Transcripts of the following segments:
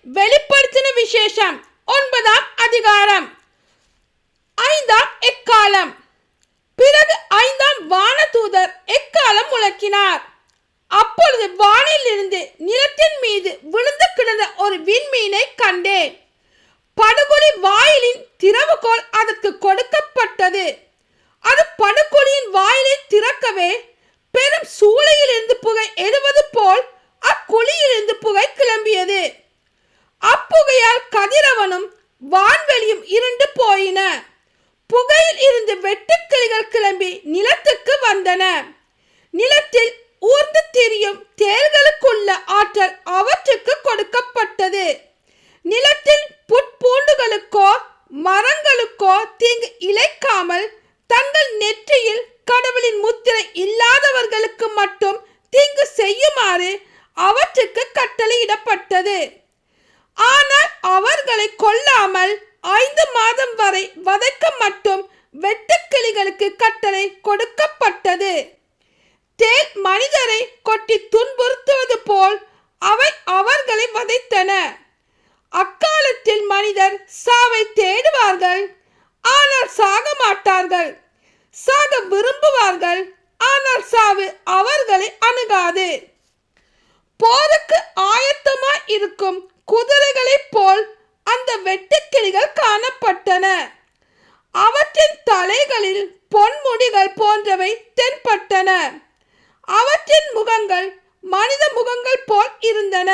வெளிப்படுத்தின விசேஷம் 9ஆம் அதிகாரம். 5ஆம் எக்காலம். பிறகு 5ஆம் வானதூதர் எக்காலம் முழக்கினார். அப்பொழுது வானில் இருந்து நிலத்தின் மீது விழுந்து கிடந்த ஒரு விண்மீனை கண்டேன். படுகொலி வாயிலின் திறவுகோல் அதற்கு கொடுக்கப்பட்டது. அது படுகொலியின் வாயிலை திறக்கவே பெரும் சூளையிலிருந்து புகை எழுவது போல் அக்குழியிலிருந்து புகை கிளம்பியது. அப்புகையால் கதிரவனும் வான்வெளியும் இருண்டு போயின. புகையில் இருந்து வெட்டுக்கிளிகள் கிளம்பி நிலத்துக்கு வந்தன. நிலத்தில் ஊர்ந்து திரியும் தேள்களுக்குள்ள ஆற்றல் அவற்றுக்கு கொடுக்கப்பட்டது. நிலத்தில் புட்பூண்டுகளுக்கோ மரங்களுக்கோ தீங்கு இழைக்காமல் தங்கள் நெற்றியில் கடவுளின் முத்திரை இல்லாதவர்களுக்கு மட்டும் தீங்கு செய்யுமாறு அவற்றுக்கு கட்டளையிடப்பட்டது. ஆனால் அவர்களை கொல்லாமல் 5 மாதம் வரை வதைக்க மட்டும் வெட்டுக்கிளிகளுக்கு கட்டளை கொடுக்கப்பட்டது. தேள் மனிதரை கொட்டி துன்புறுத்துவது போல் அவை அவர்களை வதைத்தன. அக்காலத்தில் மனிதர் சாவை தேடுவார்கள், ஆனால் சாக மாட்டார்கள். சாக விரும்புவார்கள், ஆனால் சாவு அவர்களை அணுகாது. போருக்கு ஆயத்தமாய் இருக்கும் குதிரைகளைப் போல் அந்த வெட்டுக்கிளிகள் காணப்பட்டன. அவற்றின் தலைகளில் பொன்முடிகள் போன்றவை தென்பட்டன. அவற்றின் முகங்கள் மனித முகங்கள் போல் இருந்தன.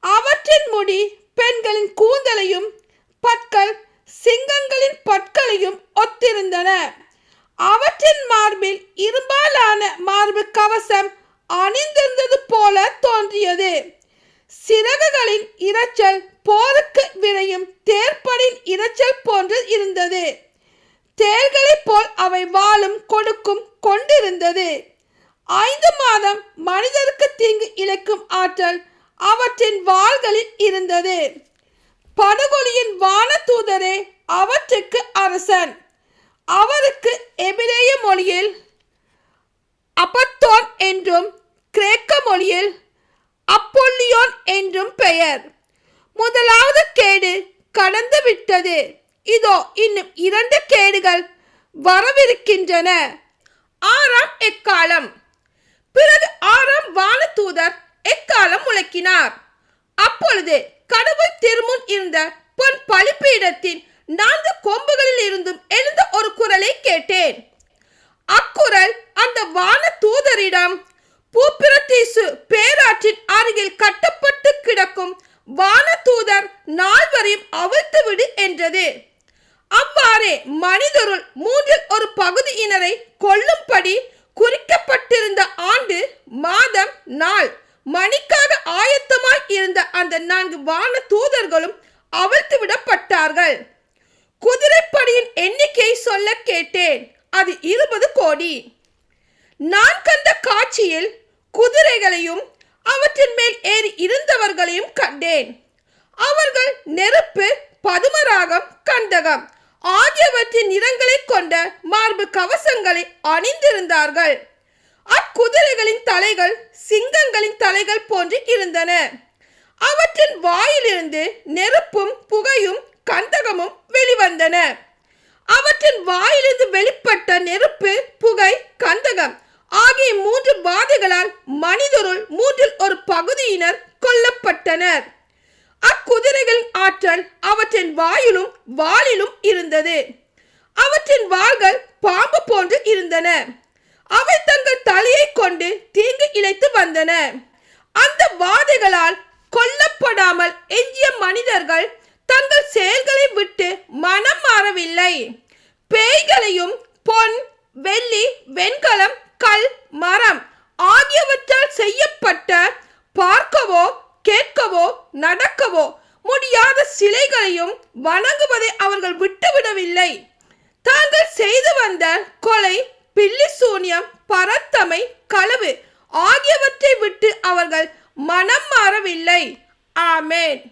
அவற்றின் முடி பெண்களின் கூந்தலையும் பற்கள் சிங்கங்களின் பற்களையும் ஒத்திருந்தன. அவற்றின் மார்பில் இரும்பாலான மார்பு கவசம் அணிந்திருந்தது போல தோன்றியது. சிறகுகளின் இரைச்சல் போருக்கு விரையும் தேர்ப்படின் இரைச்சல் போன்று இருந்தது. தேள்களைப் போல் அவை வாளும் கொடுக்கும் கொண்டிருந்தது. 5 மாதம் மனிதருக்கு தீங்கு இழைக்கும் ஆற்றல் அவற்றின் வாள்களில் இருந்தது. படுகொலியின் வானதூதரே அவற்றுக்கு அரசன். அவருக்கு எபிரேய மொழியில் அப்பத்தோன் என்றும் கிரேக்க மொழியில் அப்பொல்லியோன் என்றும் பெயர். முதலாவது கேடு கடந்து விட்டது. இதோ இன்னும் 2 கேடுகள் வரவிருக்கின்றன. 6ஆம் எக்காலம். பிறகு 6ஆம் வானதூதர் எக்காலம் முழக்கினார். அப்பொழுது கடவுள் திருமுன் இருந்த பொன் பலிபீடத்தின் 4 கொம்புகளில் இருந்தும் எழுந்த ஒரு குரலை கேட்டேன். அக்குரல் அந்த வானதூதரிடம், பூப்பிரதீசு பேராற்றின் அருகில் கட்டப்பட்டு கிடக்கும் வானதூதர் 4வரையும் அவிழ்த்து விடு என்றது. அவ்வாறே மனிதருள் 3இல் ஒரு பகுதியினரை கொல்லும்படி குறிக்கப்பட்டிருந்த ஆண்டு, மாதம், நாள், மணிக்காக ஆயத்தமாய் இருந்த அந்த 4 வான தூதர்களும் அவிழ்த்து விடப்பட்டார்கள். குதிரைப்படையின் எண்ணிக்கையை சொல்ல கேட்டேன். அது 20 கோடி. நான் கண்ட காட்சியில் குதிரைகளையும் அவற்றின் மேல் ஏறி இருந்தவர்களையும் கண்டேன். அவர்கள் நெருப்பு, பதுமராகம், கந்தகம் ஆகியவற்றின் நிறங்களை கொண்ட மார்பு கவசங்களை அணிந்திருந்தார்கள். அக்குதிரைகளின் தலைகள் சிங்கங்களின் தலைகள் போன்று இருந்தன. அவற்றின் வாயிலிருந்து நெருப்பும் புகையும் கந்தகமும் வெளிவந்தன. அவற்றின் வாயிலிருந்து வெளிப்பட்ட நெருப்பு, புகை, கந்தகம் ஆகிய 3 பாதைகளால் மனிதருள் 3இல் ஒரு பகுதியினர் கொல்லப்பட்டனர். அக்குதிரைகளின் ஆற்றல் அவற்றின் வாயிலும் வாளிலும் இருந்தது. அவற்றின் வாள்கள் பாம்பு போன்று இருந்தன. அவை தங்கள் தலையை கொண்டு தீங்கு இழைத்து வந்தன. அந்த வாதைகளால் கொல்லப்படாமல் எஞ்சிய மனிதர்கள் தங்கள் செயல்களை விட்டு மனம் மாறவில்லை. பேய்களையும் பொன், வெள்ளி, வெண்கலம், கல், மரம் ஆகியவற்றால் செய்யப்பட்ட பார்க்கவோ கேட்கவோ நடக்கவோ முடியாத சிலைகளையும் வணங்குவதை அவர்கள் விட்டுவிடவில்லை. தாங்கள் செய்து வந்த கொலை, பில்லி சூனியம், பரத்தமை, களவு ஆகியவற்றை விட்டு அவர்கள் மனம் மாறவில்லை. ஆமென்.